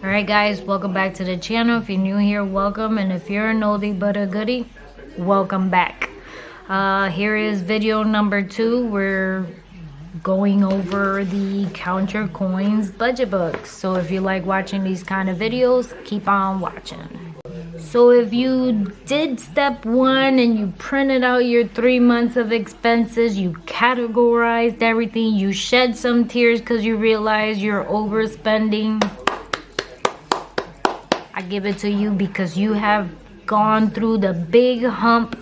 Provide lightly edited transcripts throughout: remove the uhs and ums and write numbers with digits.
Alright guys, welcome back to the channel. If you're new here, welcome, and if you're an oldie but a goodie, welcome back. Here is video number 2. We're going over the Count Your Coins budget books. So if you like watching these kind of videos, keep on watching. So if you did step 1 and you printed out your 3 months of expenses, you categorized everything, you shed some tears because you realize you're overspending, I give it to you, because you have gone through the big hump,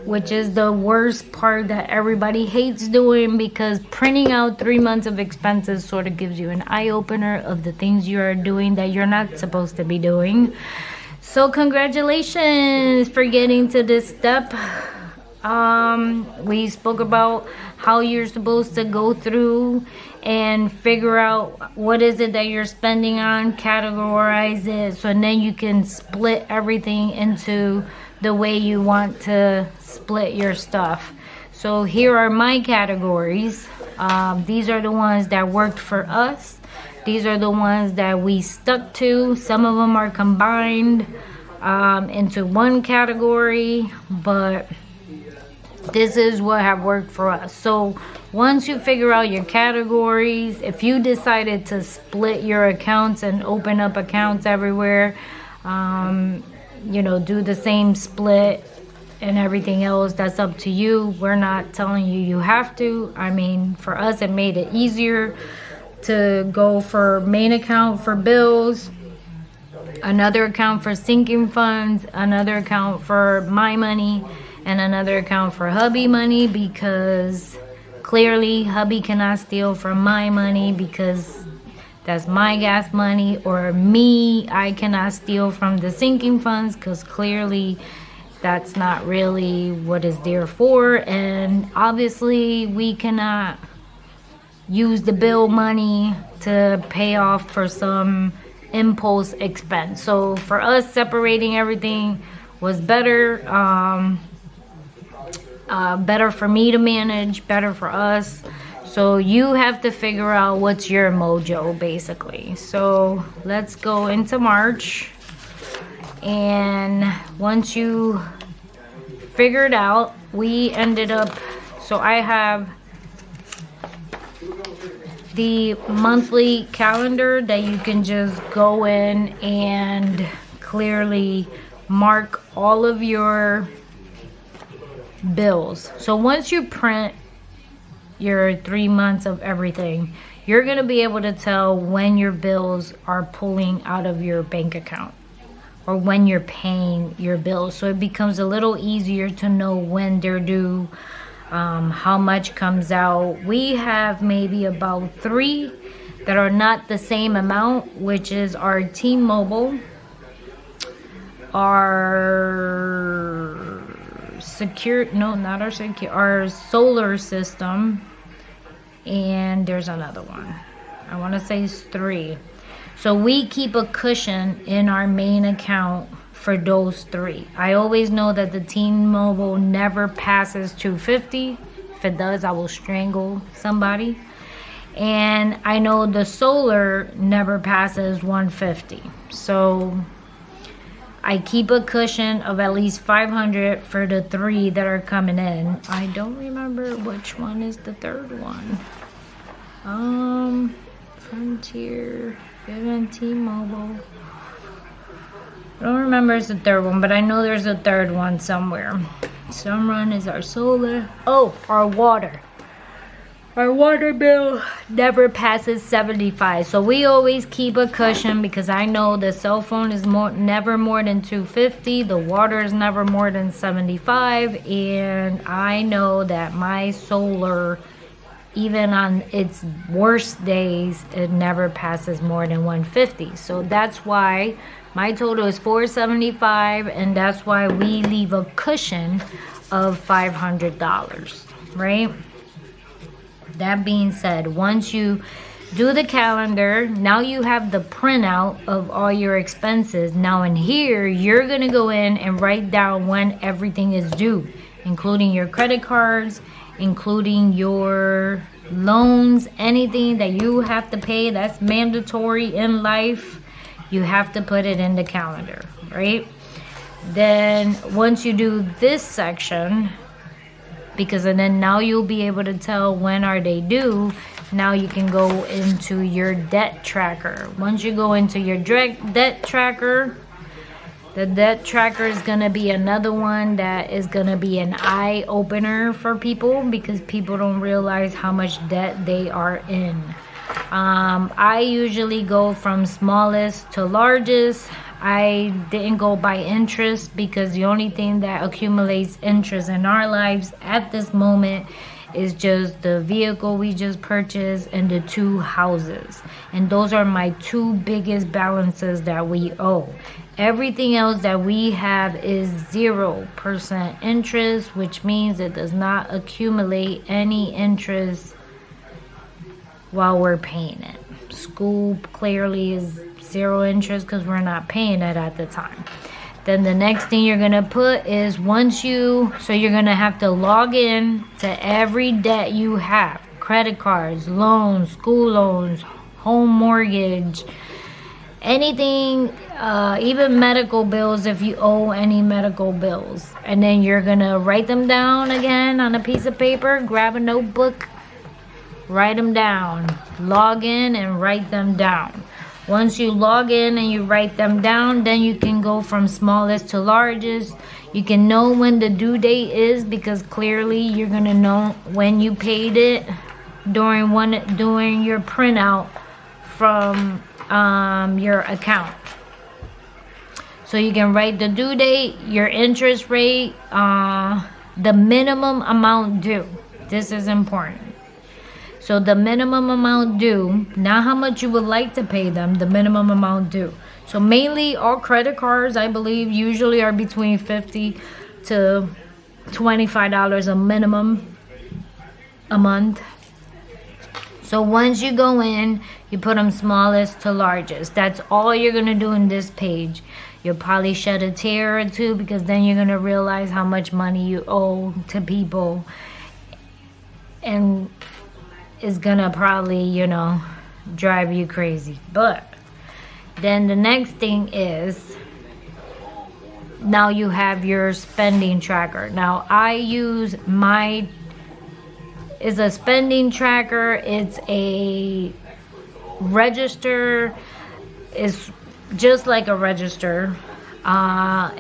which is the worst part that everybody hates doing, because printing out 3 months of expenses sort of gives you an eye-opener of the things you are doing that you're not supposed to be doing. So congratulations for getting to this step. We spoke about how you're supposed to go through and figure out what is it that you're spending on, categorize it, so then you can split everything into the way you want to split your stuff. So here are my categories. These are the ones that worked for us. These are the ones that we stuck to. Some of them are combined into one category, but this is what have worked for us. So once you figure out your categories, if you decided to split your accounts and open up accounts everywhere, you know, do the same split and everything else, that's up to you. We're not telling you you have to. I mean, for us, it made it easier to go for main account for bills, another account for sinking funds, another account for my money, and another account for hubby money, because clearly hubby cannot steal from my money because that's my gas money, or me, I cannot steal from the sinking funds because clearly that's not really what it's there for. And obviously we cannot use the bill money to pay off for some impulse expense. So for us, separating everything was better. Better for me to manage, better for us. So you have to figure out what's your mojo, basically. So let's go into March. And once you figure it out, we ended up, so I have the monthly calendar that you can just go in and clearly mark all of your bills. So once you print your 3 months of everything, you're going to be able to tell when your bills are pulling out of your bank account or when you're paying your bills. So it becomes a little easier to know when they're due, how much comes out. We have maybe about 3 that are not the same amount, which is our T-Mobile, our our solar system, and there's another one. I want to say it's 3. So we keep a cushion in our main account for those 3. I always know that the T-Mobile never passes 250. If it does, I will strangle somebody. And I know the solar never passes 150. So I keep a cushion of at least 500 for the 3 that are coming in. I don't remember which one is the third one. Frontier, Vivint, T-Mobile. I don't remember it's the third one, but I know there's a third one somewhere. Sunrun is our solar. Oh, our water. Our water bill never passes 75. So we always keep a cushion, because I know the cell phone is never more than 250. The water is never more than 75. And I know that my solar, even on its worst days, it never passes more than 150. So that's why my total is 475, and that's why we leave a cushion of $500, right? That being said, once you do the calendar, now you have the printout of all your expenses. Now in here, you're gonna go in and write down when everything is due, including your credit cards, including your loans, anything that you have to pay that's mandatory in life. You have to put it in the calendar, right? Then once you do this section, because and then now you'll be able to tell when are they due. Now you can go into your debt tracker. Once you go into your debt tracker, the debt tracker is going to be another one that is going to be an eye opener for people, because people don't realize how much debt they are in. I usually go from smallest to largest. I didn't go by interest, because the only thing that accumulates interest in our lives at this moment is just the vehicle we just purchased and the 2 houses. And those are my 2 biggest balances that we owe. Everything else that we have is 0% interest, which means it does not accumulate any interest while we're paying it. School clearly is 0 interest because we're not paying it at the time. Then the next thing you're gonna put is so you're gonna have to log in to every debt you have: credit cards, loans, school loans, home mortgage, anything, even medical bills if you owe any medical bills. And then you're gonna write them down again on a piece of paper, grab a notebook, write them down, log in and write them down. Once you log in and you write them down, then you can go from smallest to largest. You can know when the due date is, because clearly you're gonna know when you paid it during your printout from your account. So you can write the due date, your interest rate, the minimum amount due. This is important. So the minimum amount due, not how much you would like to pay them, the minimum amount due. So mainly all credit cards, I believe, usually are between $50 to $25 a minimum a month. So once you go in, you put them smallest to largest. That's all you're gonna do in this page. You'll probably shed a tear or two, because then you're gonna realize how much money you owe to people. And is gonna probably, drive you crazy. But then the next thing is, now you have your spending tracker. Now I use it's a spending tracker. It's a register. It's just like a register.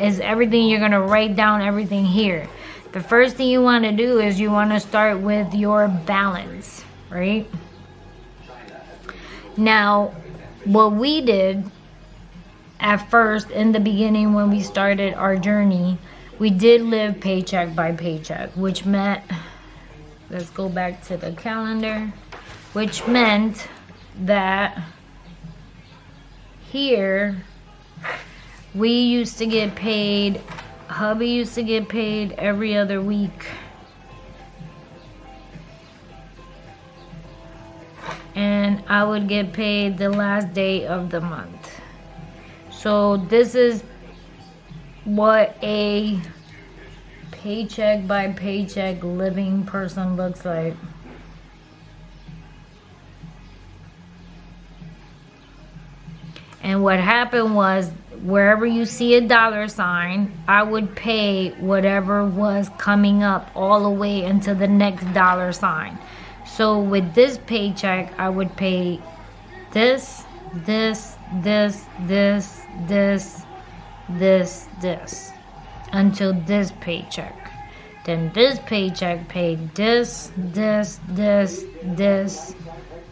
Is everything you're gonna write down everything here. The first thing you want to do is you want to start with your balance. Right? Now, what we did at first in the beginning when we started our journey, we did live paycheck by paycheck, which meant, let's go back to the calendar, which meant that here we used to get paid, hubby used to get paid every other week. And I would get paid the last day of the month. So this is what a paycheck by paycheck living person looks like. And what happened was, wherever you see a $sign, I would pay whatever was coming up all the way into the next $sign. So with this paycheck, I would pay this, this, this, this, this, this, this, until this paycheck. Then this paycheck paid this, this, this, this,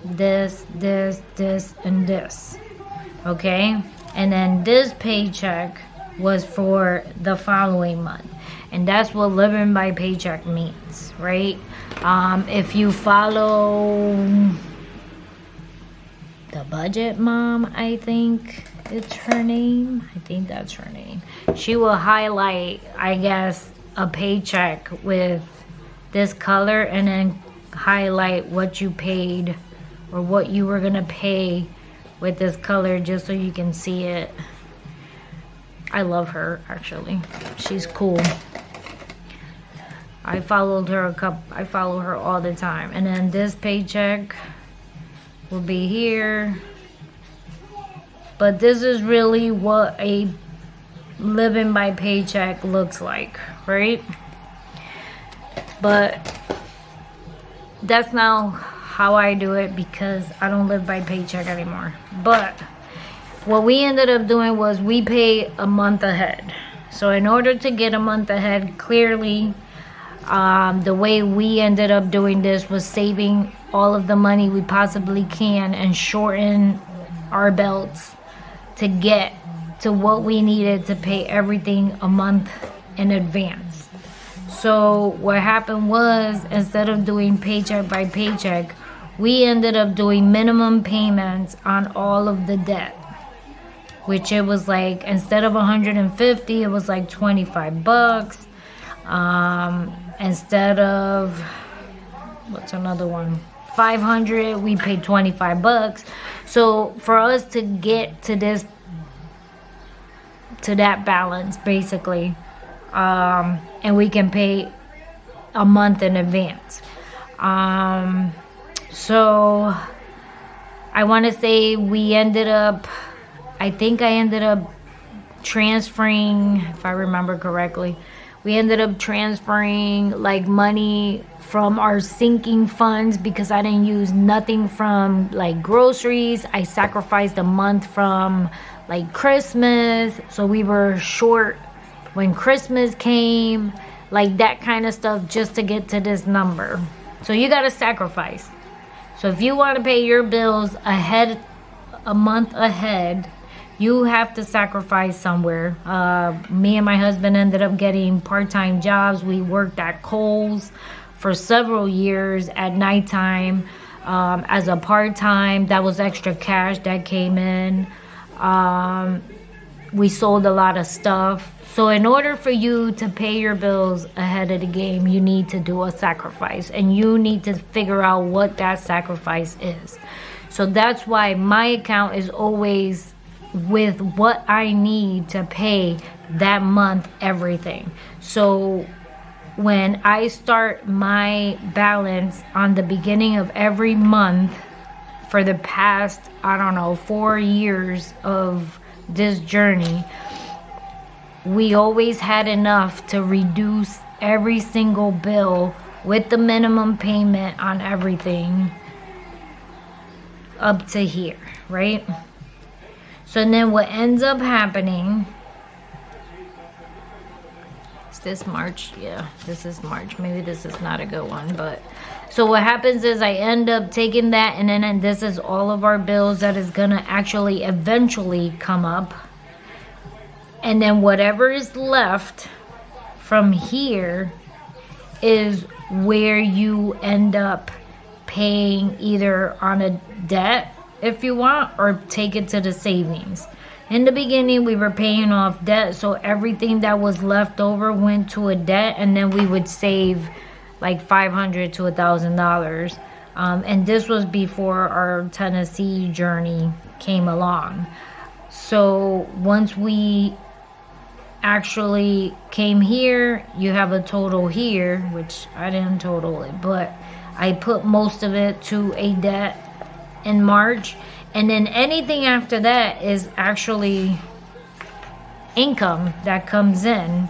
this, this, this, and this. Okay? And then this paycheck was for the following month. And that's what living by paycheck means, right? If you follow the Budget Mom, I think it's her name. I think that's her name. She will highlight, I guess, a paycheck with this color and then highlight what you paid or what you were gonna pay with this color, just so you can see it. I love her, actually. She's cool. I follow her all the time. And then this paycheck will be here. But this is really what a living by paycheck looks like, right? But that's not how I do it because I don't live by paycheck anymore. But what we ended up doing was we pay a month ahead. So in order to get a month ahead, clearly the way we ended up doing this was saving all of the money we possibly can and shorten our belts to get to what we needed to pay everything a month in advance. So what happened was, instead of doing paycheck by paycheck, we ended up doing minimum payments on all of the debt, which it was like, instead of 150, it was like 25 bucks. Instead of, what's another one? 500, we paid 25 bucks. So for us to get to this, to that balance basically, and we can pay a month in advance. So I want to say we ended up, I think I ended up transferring, if I remember correctly, we ended up transferring like money from our sinking funds because I didn't use nothing from like groceries. I sacrificed a month from like Christmas, so we were short when Christmas came, like that kind of stuff, just to get to this number. So you got to sacrifice. So if you want to pay your bills ahead, a month ahead, you have to sacrifice somewhere. Me and my husband ended up getting part-time jobs. We worked at Kohl's for several years at nighttime as a part-time. That was extra cash that came in. We sold a lot of stuff. So in order for you to pay your bills ahead of the game, you need to do a sacrifice, and you need to figure out what that sacrifice is. So that's why my account is always with what I need to pay that month, everything. So when I start my balance on the beginning of every month for the past, I don't know, 4 years of this journey, we always had enough to reduce every single bill with the minimum payment on everything up to here, right? So then what ends up happening, is this March? Yeah, this is March. Maybe this is not a good one, but so what happens is I end up taking that, and then this is all of our bills that is gonna actually eventually come up. And then whatever is left from here is where you end up paying either on a debt if you want, or take it to the savings. In the beginning, we were paying off debt, so everything that was left over went to a debt, and then we would save like $500 to $1,000. And this was before our Tennessee journey came along. So once we actually came here, you have a total here, which I didn't total it, but I put most of it to a debt in March, and then anything after that is actually income that comes in.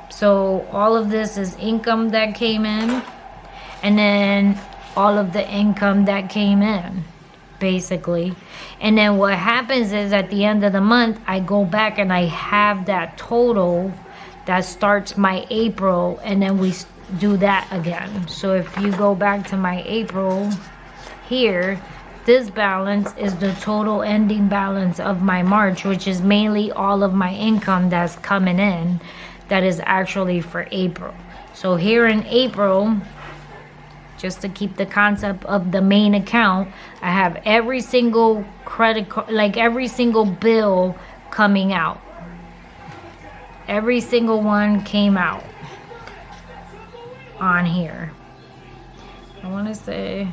So all of this is income that came in, and then all of the income that came in, basically. And then what happens is at the end of the month, I go back and I have that total that starts my April, and then we do that again. So if you go back to my April here, this balance is the total ending balance of my March, which is mainly all of my income that's coming in that is actually for April. So here in April, just to keep the concept of the main account, I have every single credit card, like every single bill coming out. Every single one came out on here. I want to say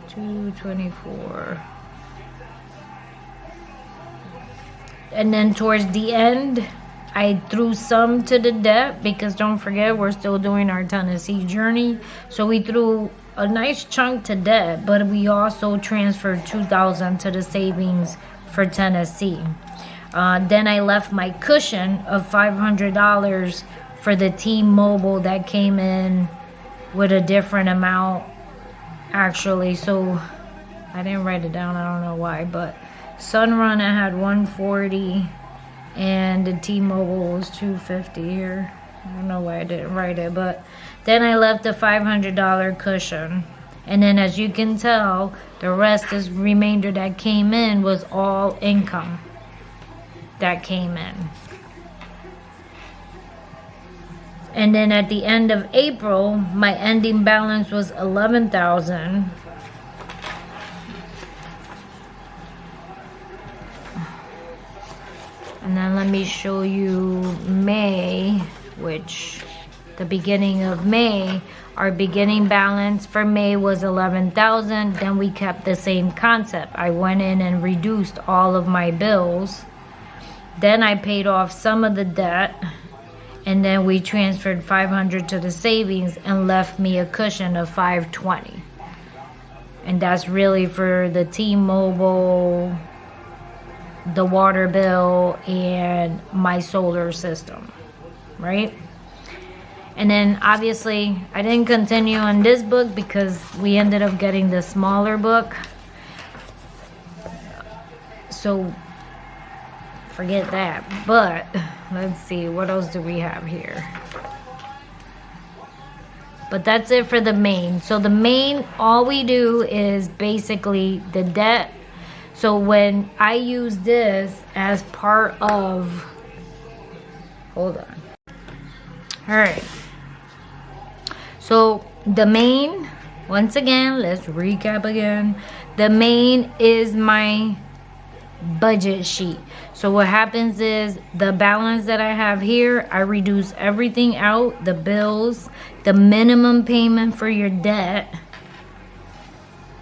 224. And then towards the end, I threw some to the debt, because don't forget, we're still doing our Tennessee journey. So we threw a nice chunk to debt, but we also transferred $2,000 to the savings for Tennessee. Then I left my cushion of $500 for the T-Mobile that came in with a different amount, actually. So I didn't write it down, I don't know why, but Sunrun I had $140 and the T-Mobile was $250 here. I don't know why I didn't write it, but then I left a $500 cushion. And then as you can tell, the rest is remainder that came in was all income that came in. And then at the end of April, my ending balance was $11,000. And then let me show you May, which the beginning of May, our beginning balance for May was $11,000. Then we kept the same concept. I went in and reduced all of my bills. Then I paid off some of the debt. And then we transferred $500 to the savings and left me a cushion of $520. And that's really for the T-Mobile, the water bill, and my solar system, right? And then obviously I didn't continue on this book because we ended up getting the smaller book. So forget that. But let's see, what else do we have here? But that's it for the main. So the main, all we do is basically the debt. So when I use this as part of, hold on. All right. So the main, once again, let's recap again. The main is my budget sheet. So what happens is the balance that I have here, I reduce everything out, the bills, the minimum payment for your debt.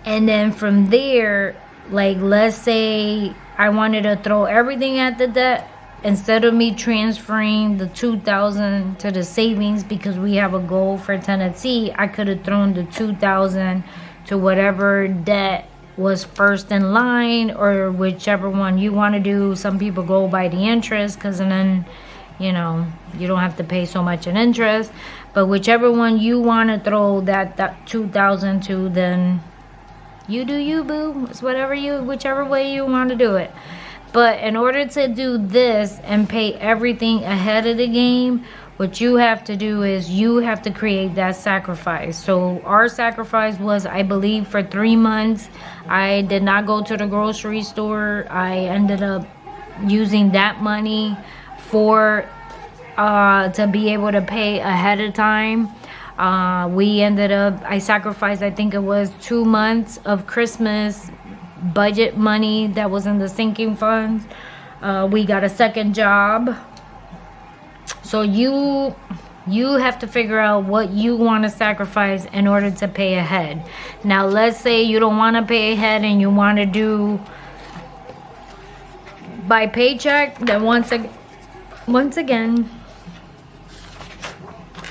And then from there, like let's say I wanted to throw everything at the debt, instead of me transferring the $2,000 to the savings because we have a goal for Tennessee, I could have thrown the $2,000 to whatever debt was first in line, or whichever one you want to do. Some people go by the interest because then, you know, you don't have to pay so much in interest. But whichever one you want to throw that $2,000 to, then you do you, boo. It's whichever way you want to do it. But in order to do this and pay everything ahead of the game, what you have to do is you have to create that sacrifice. So our sacrifice was, I believe, for 3 months, I did not go to the grocery store. I ended up using that money for to be able to pay ahead of time. I sacrificed, I think it was 2 months of Christmas budget money that was in the sinking funds. We got a second job. So you have to figure out what you want to sacrifice in order to pay ahead. Now let's say you don't want to pay ahead and you want to do by paycheck, then once again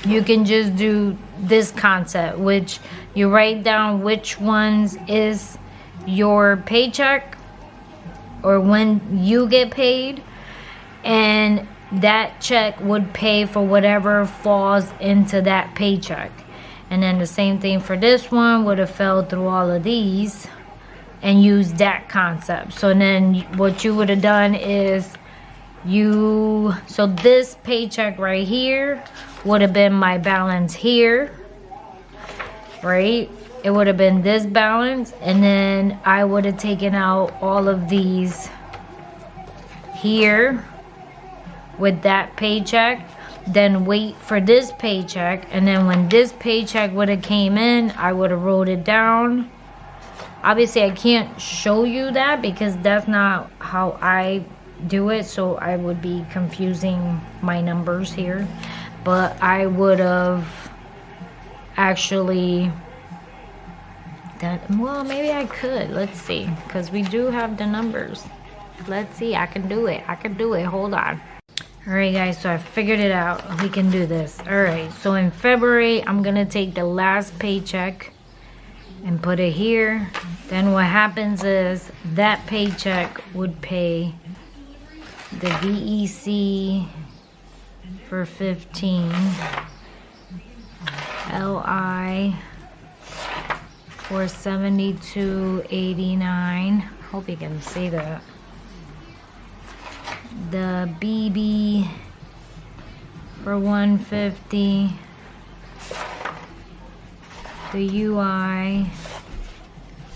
you can just do this concept, which you write down which ones is your paycheck or when you get paid, and that check would pay for whatever falls into that paycheck. And then the same thing for this one would have fell through all of these and used that concept. So then what you would have done is so this paycheck right here would have been my balance here, right? It would have been this balance, and then I would have taken out all of these here with that paycheck, then wait for this paycheck, and then when this paycheck would have came in, I would have wrote it down. Obviously I can't show you that because that's not how I do it, so I would be confusing my numbers here. But I would have actually well, maybe I could. Let's see, because we do have the numbers. Let's see. I can do it. Hold on. All right, guys, so I figured it out. We can do this. All right, so in February, I'm gonna take the last paycheck and put it here. Then what happens is that paycheck would pay the VEC for 15, LI for 72.89. Hope you can see that. The BB for 150. The UI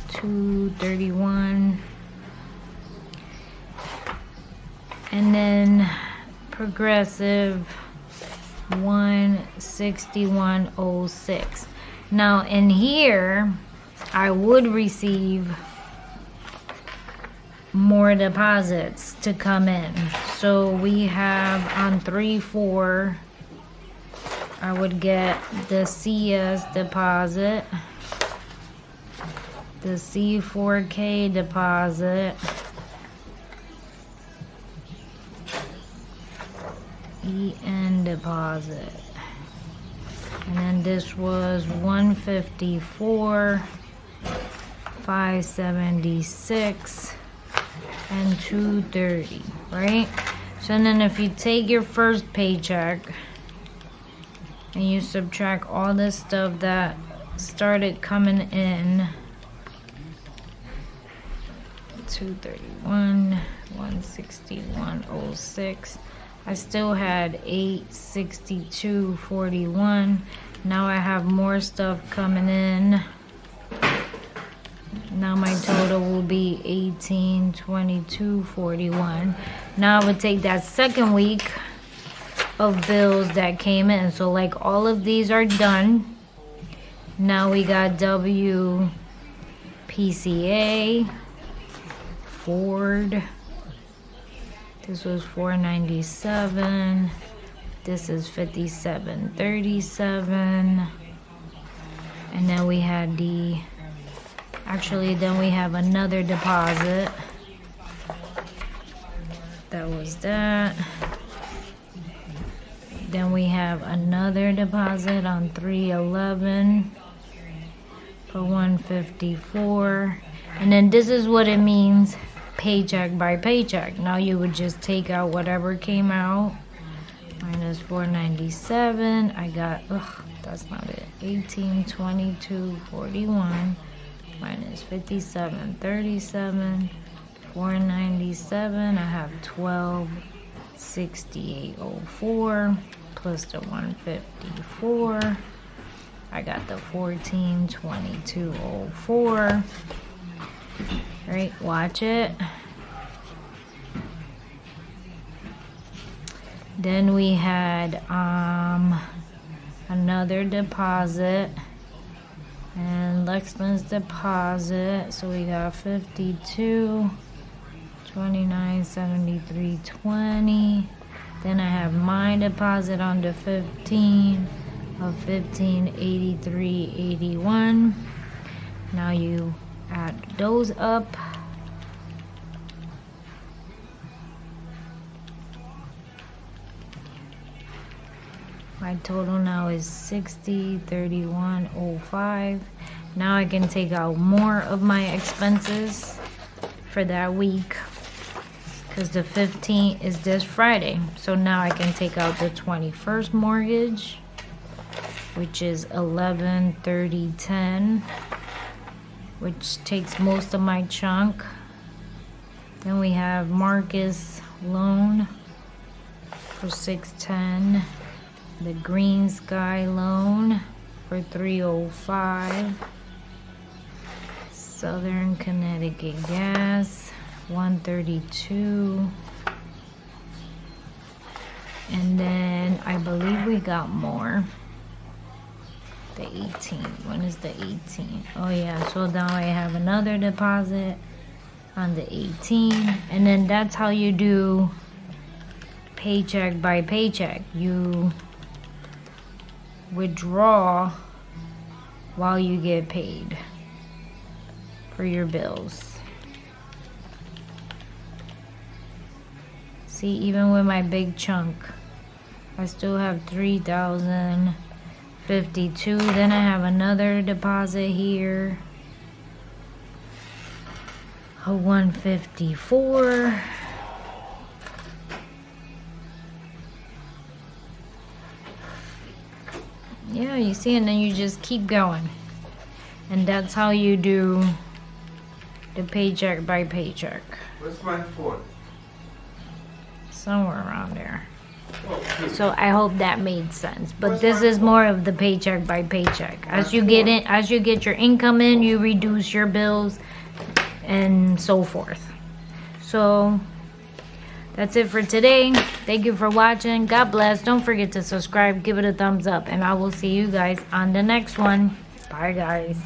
231. And then progressive 161.06. Now in here I would receive more deposits to come in. So we have on 3-4 I would get the CS deposit, the C4K deposit, EN deposit, and then this was 154, 576, and 230, right? So then if you take your first paycheck and you subtract all this stuff that started coming in, 231, 161.06, I still had 862.41. Now I have more stuff coming in. Now my total will be 1822.41. Now I would take that second week of bills that came in. So like all of these are done. Now we got WPCA, Ford. This was $497. This is $57.37. And then we had the, actually then we have another deposit. That was that. Then we have another deposit on 3/11 for 154. And then this is what it means, paycheck by paycheck. Now you would just take out whatever came out. Minus 497. I got, that's not it. 1822.41 minus 57.37. 497. I have 1268.04 plus the 154. I got the 1422.04. Right, watch it. Then we had another deposit and Lexman's deposit. So we got 52, 29, 73, 20. Then I have my deposit on the 15 of 1583.81. Now you add those up. My total now is 6031.05. Now I can take out more of my expenses for that week because the 15th is this Friday. So now I can take out the 21st mortgage, which is 1130.10, which takes most of my chunk. Then we have Marcus loan for 610. The Green Sky loan for 305. Southern Connecticut gas 132. And then I believe we got more. The 18th. When is the 18th? Oh yeah, so now I have another deposit on the 18th. And then that's how you do paycheck by paycheck. You withdraw while you get paid for your bills. See, even with my big chunk, I still have 3,052. Then I have another deposit here a 154. Yeah, you see, and then you just keep going. And that's how you do the paycheck by paycheck. Where's my phone? Somewhere around there. Oh, So I hope that made sense. But this is more of the paycheck by paycheck. As you get your income in, you reduce your bills and so forth. So that's it for today. Thank you for watching. God bless. Don't forget to subscribe, give it a thumbs up, and I will see you guys on the next one. Bye guys.